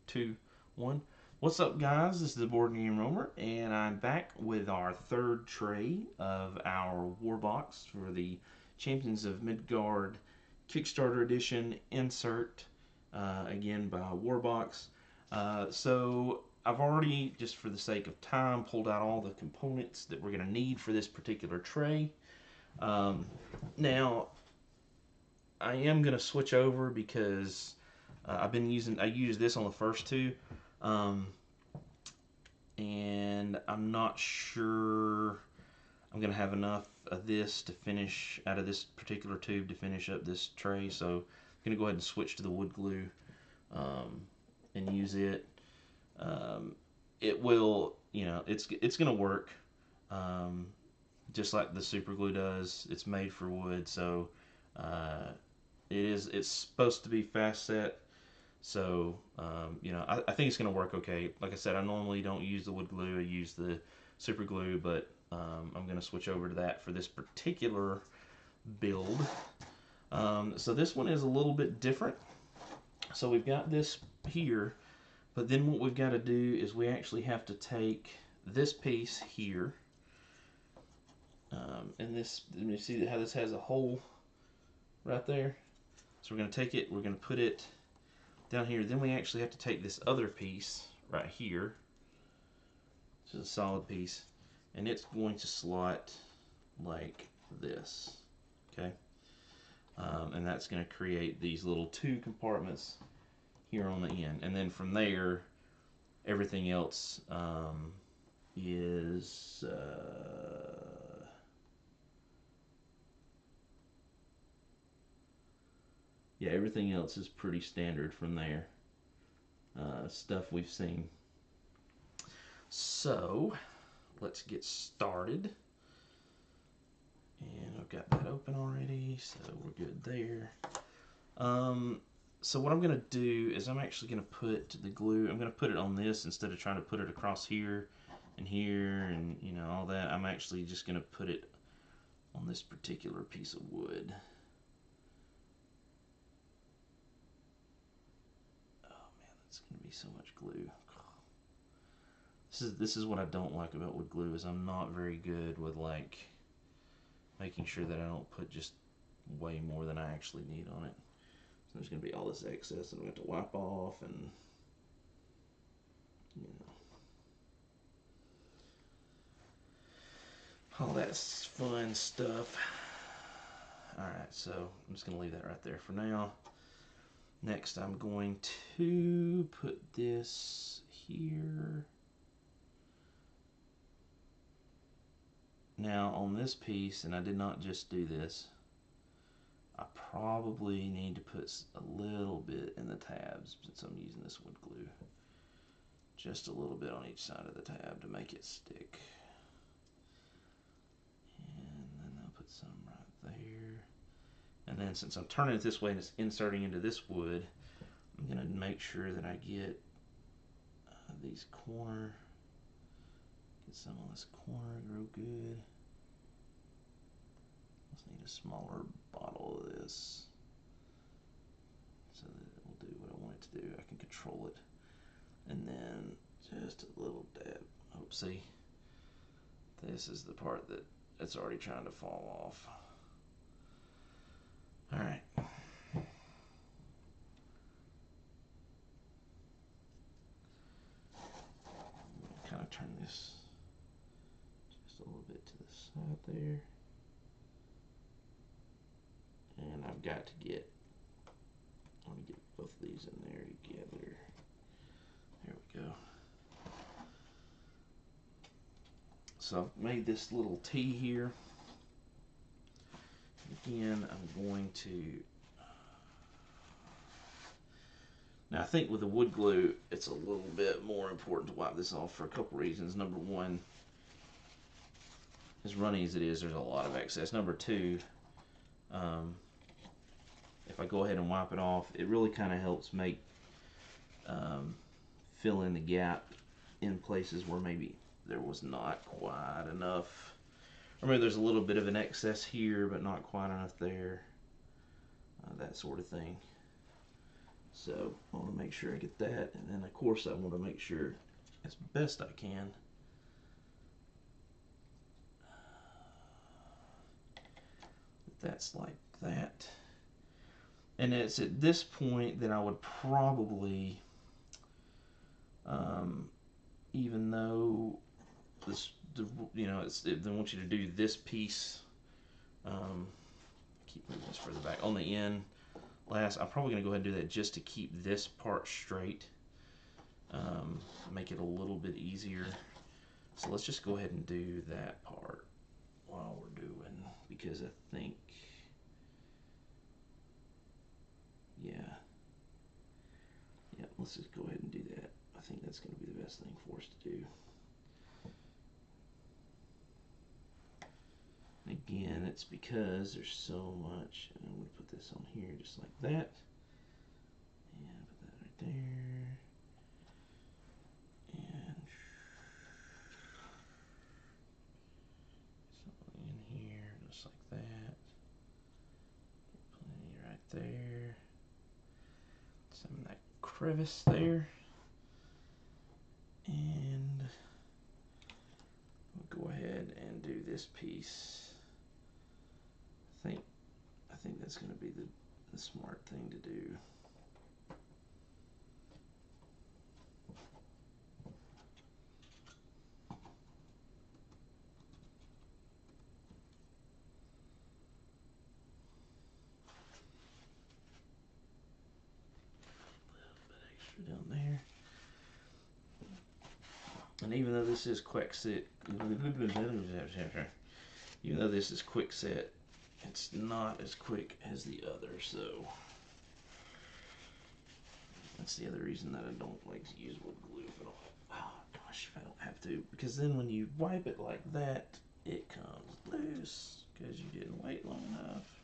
2, 1. What's up, guys? This is the Board Game Roamer, and I'm back with our third tray of our warbox for the Champions of Midgard Kickstarter Edition insert, again by warbox. So I've already, just for the sake of time, pulled out all the components that we're going to need for this particular tray. Now, I am going to switch over because I used this on the first two, and I'm not sure I'm going to have enough of this to finish, out of this particular tube, to finish up this tray, so I'm going to go ahead and switch to the wood glue and use it. It will, it's going to work just like the super glue does. It's made for wood, so it's supposed to be fast set. So, I think it's going to work okay. Like I said, I normally don't use the wood glue. I use the super glue, but I'm going to switch over to that for this particular build. So this one is a little bit different. So we've got this here, but then what we've got to do is we actually have to take this piece here, and this, you see how this has a hole right there? So we're going to take it, we're going to put it down here. Then we actually have to take this other piece right here, which is a solid piece, and it's going to slot like this, okay? And that's going to create these little two compartments here on the end. And then from there, everything else is yeah, everything else is pretty standard from there. Stuff we've seen. So let's get started. And I've got that open already, so we're good there. So what I'm going to do is I'm actually going to put the glue, I'm going to put it on this instead of trying to put it across here and all that. I'm actually just going to put it on this particular piece of wood. It's going to be so much glue. This is what I don't like about wood glue, is I'm not very good with like making sure that I don't put just way more than I actually need on it. So there's going to be all this excess that I'm going to have to wipe off, and all that fun stuff. Alright, so I'm just going to leave that right there for now. Next, I'm going to put this here. Now, on this piece, and I did not just do this, I probably need to put a little bit in the tabs since I'm using this wood glue. Just a little bit on each side of the tab to make it stick. And then I'll put some right there. And then since I'm turning it this way and it's inserting into this wood, I'm going to make sure that I get these corner, get some on this corner real good. Just need a smaller bottle of this so that it will do what I want it to do. I can control it. And then just a little dab. Oh, see? This is the part that it's already trying to fall off. Alright. Kind of turn this just a little bit to the side there. And I've got to get, I want to get both of these in there together. There we go. So I've made this little T here. Again, I'm going to, now I think with the wood glue, it's a little bit more important to wipe this off for a couple reasons. Number one, as runny as it is, there's a lot of excess. Number two, if I go ahead and wipe it off, it really kind of helps make, fill in the gap in places where maybe there was not quite enough. Or maybe there's a little bit of an excess here, but not quite enough there. That sort of thing. So I want to make sure I get that, and then of course I want to make sure as best I can that's like that. And it's at this point that I would probably, even though this, you know, they want you to do this piece. Keep moving this further back on the end. Last, I'm probably going to go ahead and do that just to keep this part straight. Make it a little bit easier. So let's just go ahead and do that part while we're doing, because I think, yeah, let's just go ahead and do that. I think that's going to be the best thing for us to do. And again, it's because there's so much, and I'm going to put this on here just like that, and put that right there, and something in here just like that, plenty right there, some of that crevice there, and we'll go ahead and do this piece. I think that's going to be the smart thing to do. Down there, and even though this is quick set, even though this is quick set, it's not as quick as the other, so that's the other reason that I don't like to use wood glue if I don't, oh gosh, if I don't have to, because then when you wipe it like that, it comes loose because you didn't wait long enough.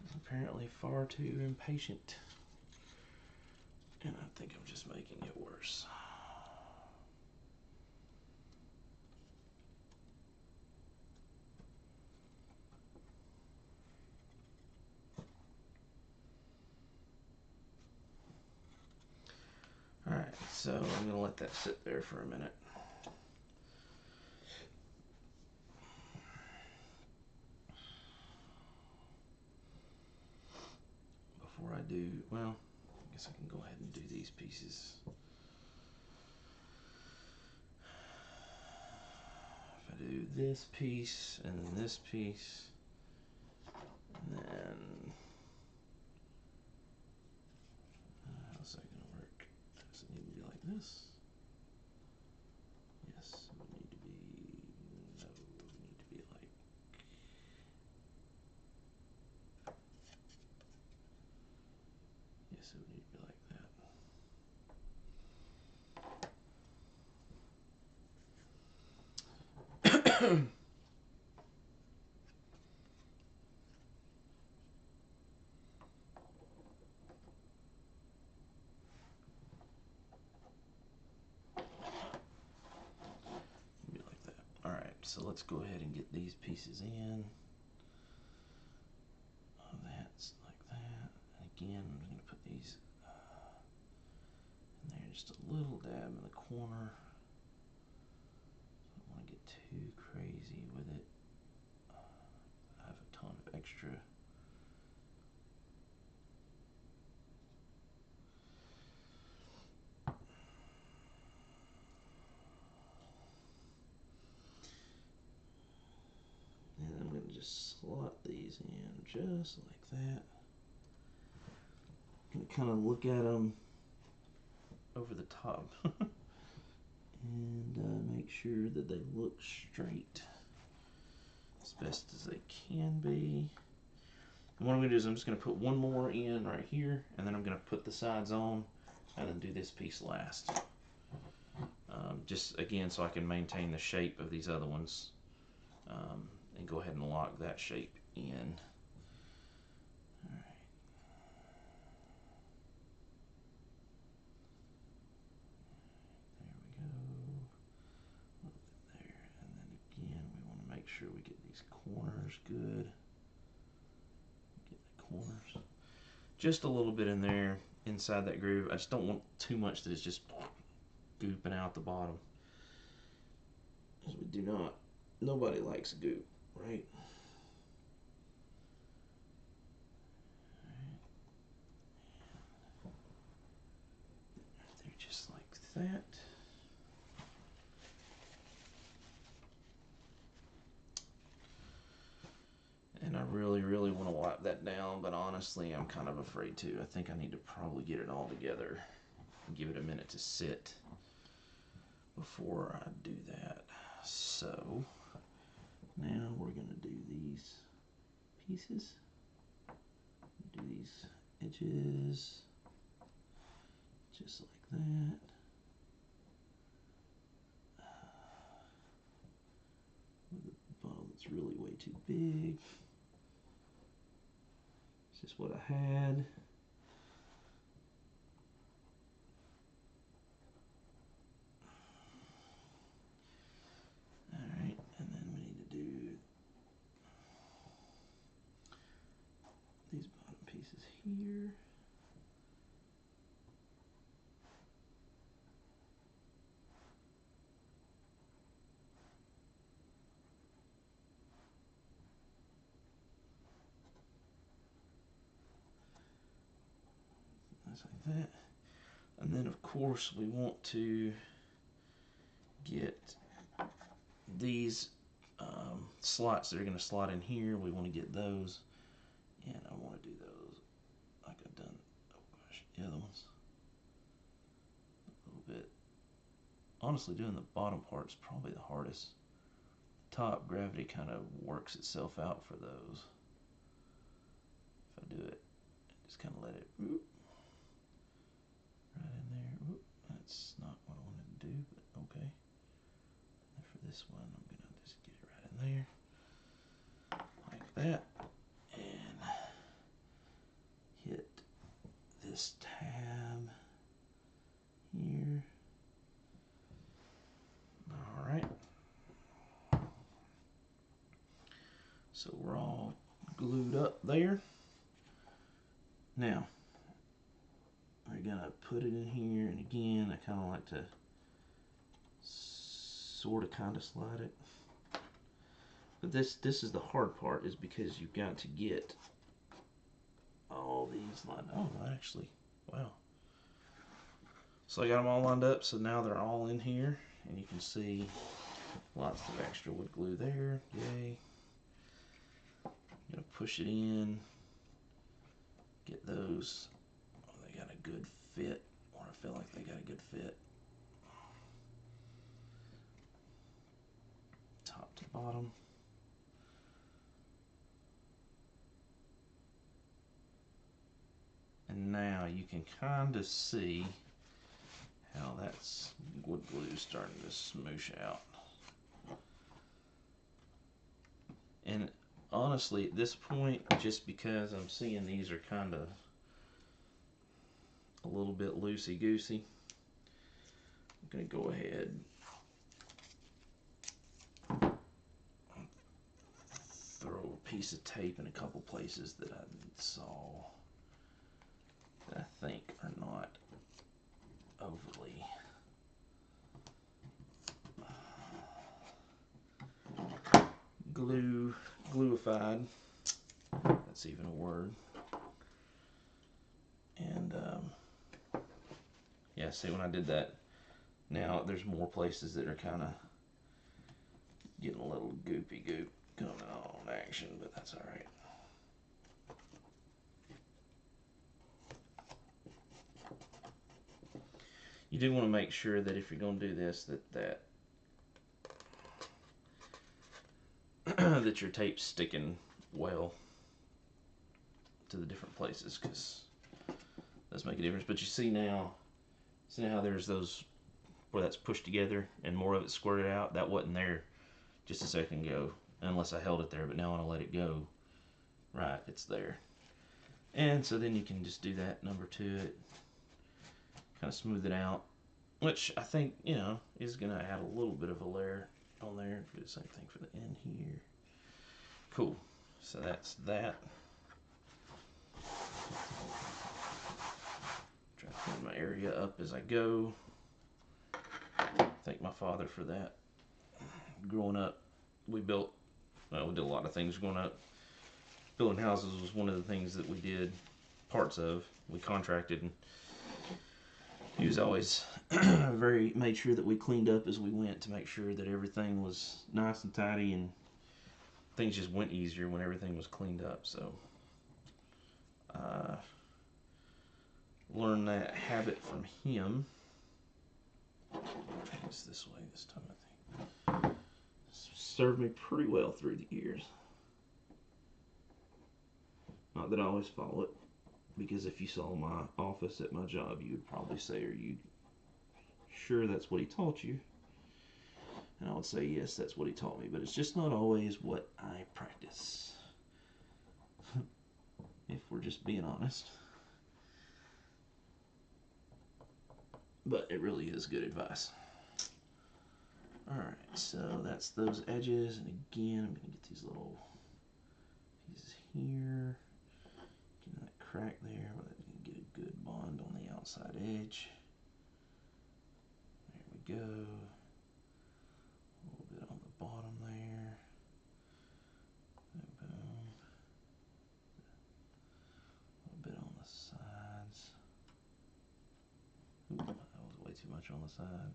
I'm apparently far too impatient. And I think I'm just making it worse. Alright, so I'm going to let that sit there for a minute. Before I do, well, I guess I can go ahead and do these pieces. If I do this piece and then this piece, and then how's that going to work? Does it need to be like this? Yes, it would need to be, no, it would need to be like, yes, it would need to be like that. Be like that. Alright, so let's go ahead and get these pieces in. Oh, that's like that. And again, I'm going to put these in there, just a little dab in the corner. I don't want to get too crazy with it. I have a ton of extra. And I'm going to just slot these in just like that. I'm going to kind of look at them over the top and make sure that they look straight as best as they can be. And what I'm going to do is I'm just going to put one more in right here, and then I'm going to put the sides on and then do this piece last. Just again so I can maintain the shape of these other ones, and go ahead and lock that shape in. Alright. There we go. There. And then again we want to make sure we get these corners good. Get the corners. just a little bit in there inside that groove. I just don't want too much that it's just gooping out the bottom. Because we do not, nobody likes goop, right? They're just like that. And I really, really want to wipe that down, but honestly, I'm kind of afraid to. I think I need to probably get it all together and give it a minute to sit before I do that. So, now we're going to do these pieces. Do these edges just like that. With a bottle that's really way too big. It's just what I had. Alright, and then we need to do these bottom pieces here. Like that. And then of course we want to get these slots that are going to slot in here. We want to get those, and I want to do those like I've done, oh gosh, the other ones a little bit. Honestly, doing the bottom part is probably the hardest. Top, gravity kind of works itself out for those. If I do it, just kind of let it whoop, right in there. Whoop. That's not what I wanted to do, but okay. And for this one, I'm going to just get it right in there, like that, and hit this tab here. All right. So we're all glued up there. Now, we're gonna put it in here, and again, I kind of like to sort of kind of slide it. But this is the hard part, is because you've got to get all these lined up. Oh, actually, wow. So I got them all lined up, so now they're all in here, and you can see lots of extra wood glue there. Yay. I'm gonna push it in, get those. Oh, they got a good fit, or I feel like they got a good fit. Top to bottom. And now you can kind of see how that's wood glue starting to smoosh out. And honestly, at this point, just because I'm seeing these are kind of a little bit loosey-goosey, I'm going to go ahead and throw a piece of tape in a couple places that I saw that I think are not overly gluified. That's even a word. And yeah, see, when I did that, now there's more places that are kind of getting a little goopy goop coming on action, but that's all right. You do want to make sure that if you're going to do this, that that your tape's sticking well to the different places, because that's make a difference. But you see now how there's those where that's pushed together and more of it squirted out. That wasn't there just a second ago, unless I held it there. But now when I let it go, right, it's there. And so then you can just do that number to it, kind of smooth it out, which I think, you know, is going to add a little bit of a layer on there. Do the same thing for the end here. Cool. So that's that. area up as I go. Thank my father for that. Growing up, we did a lot of things growing up. Building houses was one of the things that we did parts of. We contracted, and he was always made sure that we cleaned up as we went to make sure that everything was nice and tidy, and things just went easier when everything was cleaned up. So learned that habit from him. It's this way this time, I think. Served me pretty well through the years. Not that I always follow it, because if you saw my office at my job, you would probably say, "Are you sure that's what he taught you?" And I would say, "Yes, that's what he taught me," but it's just not always what I practice. If we're just being honest. But it really is good advice. Alright, so that's those edges, and again, I'm going to get these little pieces here. Get that crack there, where you can get a good bond on the outside edge. There we go. A little bit on the bottom there. Boom. A little bit on the sides. Ooh, that was way too much on the side.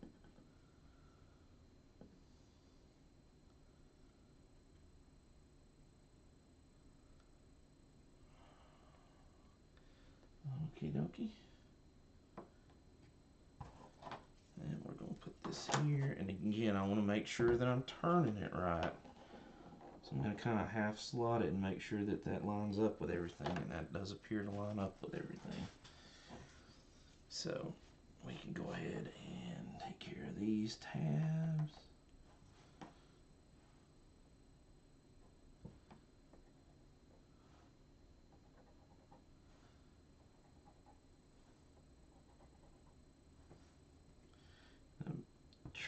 Okie dokie. And we're going to put this here. And again, I want to make sure that I'm turning it right. So I'm going to kind of half slot it and make sure that that lines up with everything. And that does appear to line up with everything. So we can go ahead and take care of these tabs.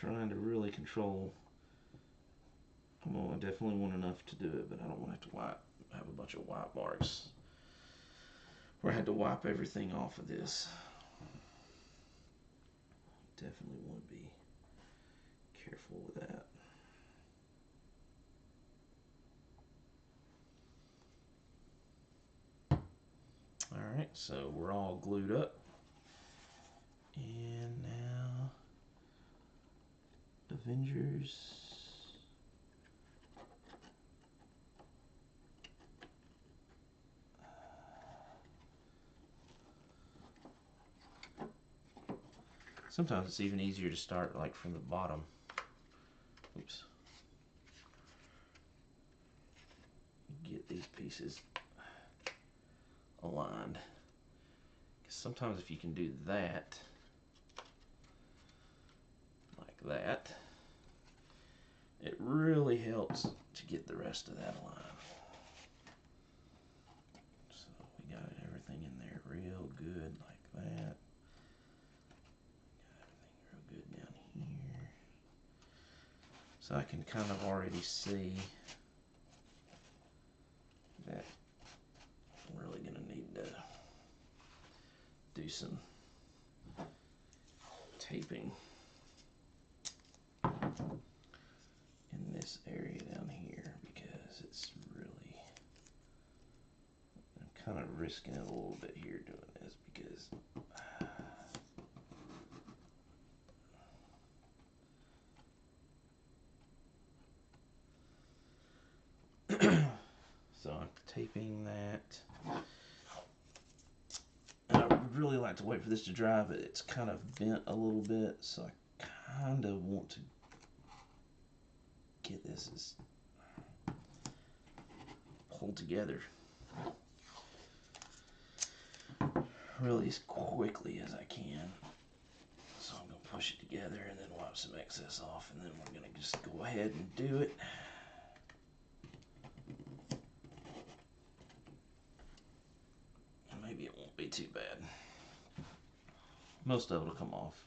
Trying to really control. Well, I definitely want enough to do it, but I don't want to have to have a bunch of wipe marks where I had to wipe everything off of this. Definitely want to be careful with that. Alright, so we're all glued up. And now Avengers. Sometimes it's even easier to start like from the bottom. Oops. Get these pieces aligned. Because sometimes if you can do that, like that, it really helps to get the rest of that aligned. So we got everything in there real good like that. Got everything real good down here. So I can kind of already see that I'm really going to need to do some taping in this area down here, because it's really, I'm kind of risking it a little bit here doing this, because so I'm taping that. And I would really like to wait for this to dry, but it's kind of bent a little bit, so I kind of want to get this as pulled together really as quickly as I can. So I'm going to push it together and then wipe some excess off, and then we're going to just go ahead and do it. Maybe it won't be too bad. Most of it will come off.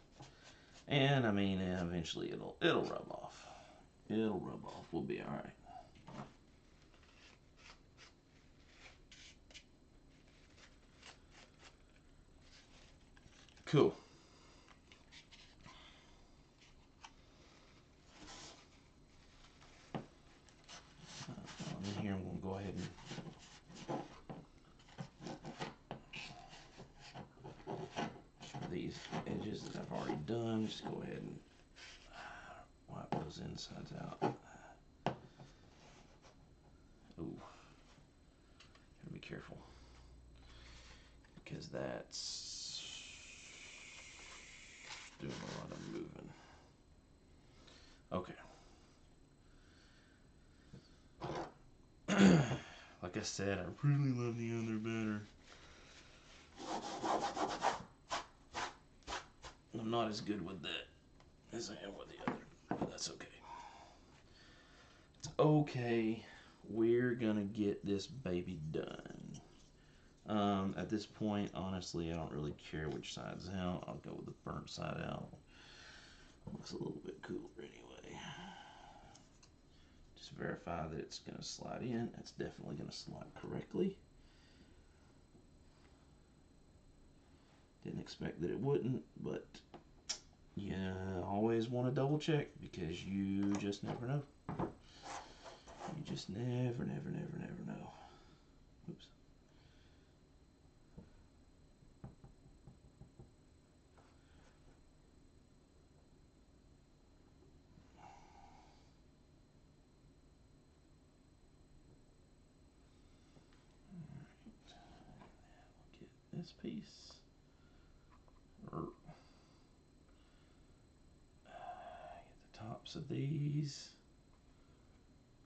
And I mean, eventually it'll rub off. It'll rub off. We'll be all right. Cool. these edges that I've already done. Just go ahead and wipe those insides out. Ooh, gotta be careful because that's doing a lot of moving. Okay. Like I said, I really love the other better. I'm not as good with that as I am with the other, but that's okay. It's okay. We're gonna get this baby done. At this point, honestly, I don't really care which side's out. I'll go with the burnt side out. Looks a little bit cooler anyway. Just verify that it's gonna slide in. It's definitely gonna slide correctly. Didn't expect that it wouldn't, but you always want to double check because you just never know. You just never know. Oops. This piece, get the tops of these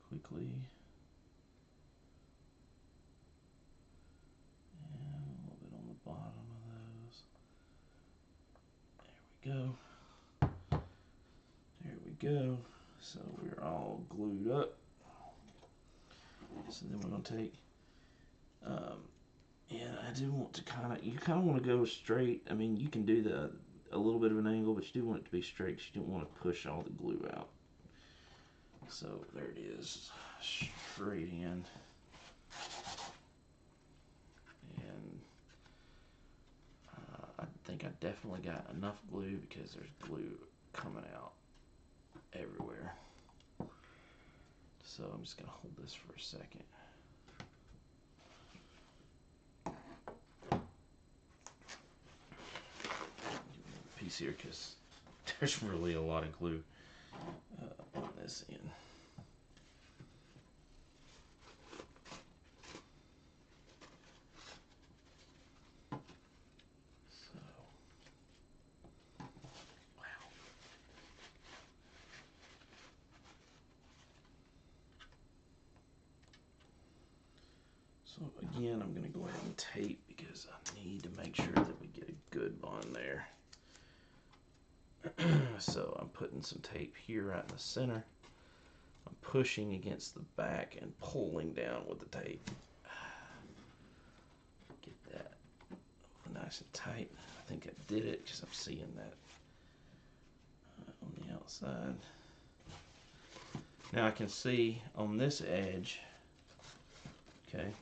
quickly, and a little bit on the bottom of those. There we go. So we're all glued up. So then we're going to take, and I do want to you kind of want to go straight. I mean, you can do a little bit of an angle, but you do want it to be straight because you don't want to push all the glue out. So there it is, straight in. And I think I definitely got enough glue because there's glue coming out everywhere. So I'm just going to hold this for a second. Piece here because there's really a lot of glue on this end. So, wow. So again, I'm going to go ahead and tape because I need to make sure that we get a good bond there. So I'm putting some tape here right in the center. I'm pushing against the back and pulling down with the tape. Get that nice and tight. I think I did it because I'm seeing that on the outside. Now I can see on this edge, okay,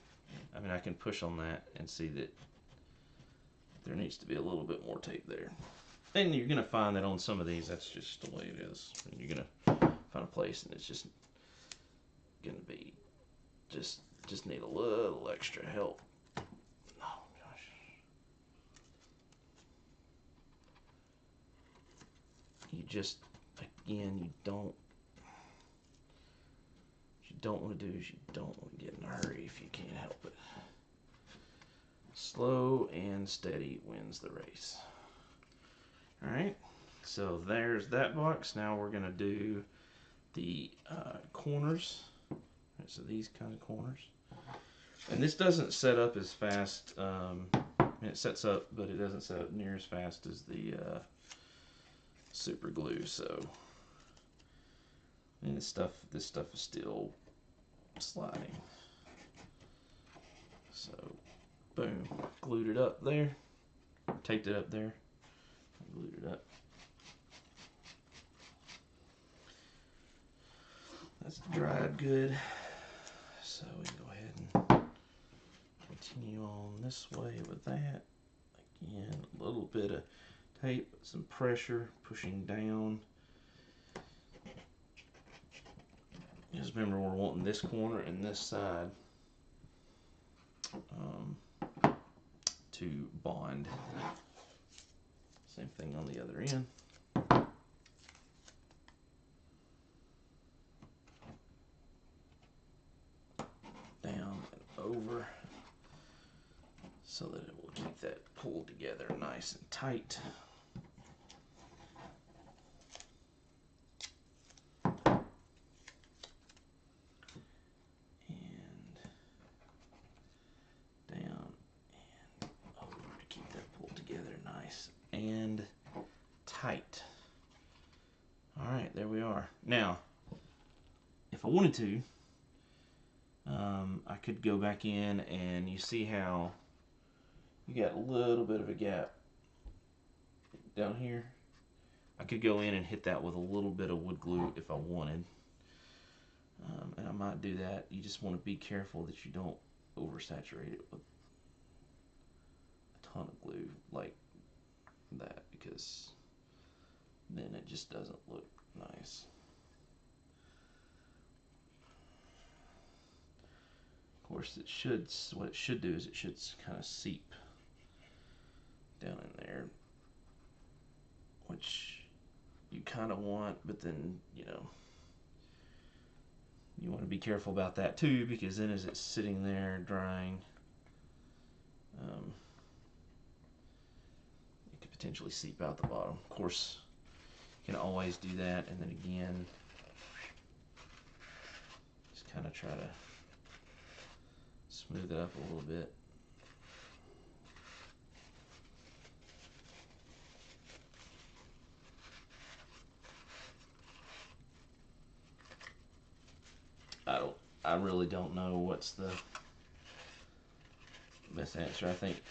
I mean I can push on that and see that there needs to be a little bit more tape there. And you're going to find that on some of these, that's just the way it is. You're going to find a place and it's just going to be, just need a little extra help. Oh gosh. You just, again, what you don't want to do is you don't want to get in a hurry if you can't help it. Slow and steady wins the race. Alright, so there's that box. Now we're going to do the corners. Right, so these kind of corners. And this doesn't set up as fast. It sets up, but it doesn't set up near as fast as the super glue. So, and this stuff is still sliding. So, boom, glued it up there, taped it up there. Glued it up. That's dried good. So we can go ahead and continue on this way with that. Again, a little bit of tape, some pressure, pushing down. Just remember we're wanting this corner and this side to bond. Same thing on the other end. Down and over so that it will keep that pulled together nice and tight. And tight. Alright, there we are. Now, if I wanted to, I could go back in, and you see how you got a little bit of a gap down here. I could go in and hit that with a little bit of wood glue if I wanted. And I might do that. You just want to be careful that you don't oversaturate it with a ton of glue like that, because then it just doesn't look nice. Of course, what it should do is it should kind of seep down in there, which you kind of want, but then, you know, you want to be careful about that too, because then as it's sitting there drying, it could potentially seep out the bottom. Of course, you can always do that, and then again, just kind of try to smooth it up a little bit. I really don't know what's the best answer. I think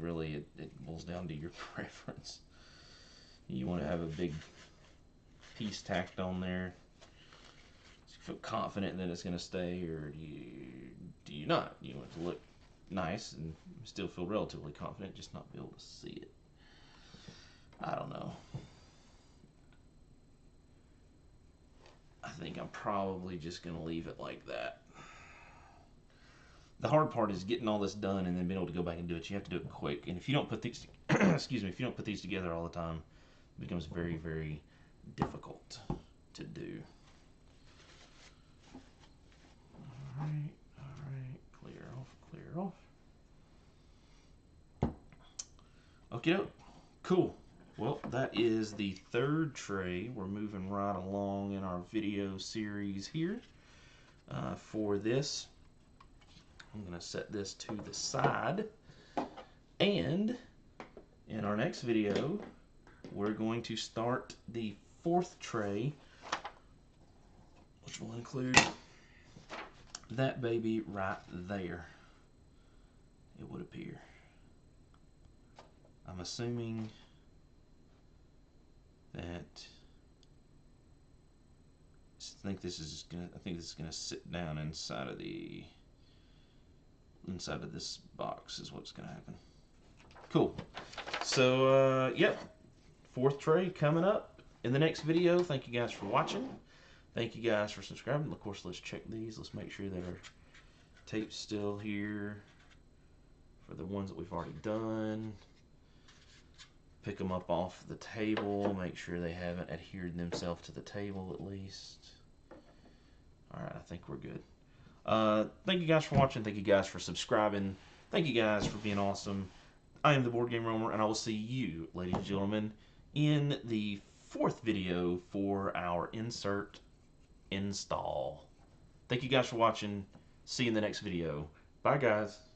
really it boils down to your preference. You want to have a big piece tacked on there, so you feel confident that it's going to stay, or do you not? You want it to look nice and still feel relatively confident, just not be able to see it. I don't know. I think I'm probably just going to leave it like that. The hard part is getting all this done and then being able to go back and do it. You have to do it quick. And if you don't put these, excuse me, if you don't put these together all the time, it becomes very, very difficult to do. All right, clear off. Okie doke. Cool. Well, that is the third tray. We're moving right along in our video series here. For this, I'm going to set this to the side. And in our next video, we're going to start the fourth tray, which will include that baby right there, it would appear. I'm assuming that I think this is gonna sit down inside of this box is what's gonna happen. Cool. So yep, fourth tray coming up in the next video. Thank you guys for watching. Thank you guys for subscribing. Of course, let's check these. Let's make sure that our tape's still here for the ones that we've already done. Pick them up off the table. Make sure they haven't adhered themselves to the table at least. Alright, I think we're good. Thank you guys for watching. Thank you guys for subscribing. Thank you guys for being awesome. I am the Board Game Roamer, and I will see you, ladies and gentlemen, in the fourth video for our insert install. Thank you guys for watching. See you in the next video. Bye, guys.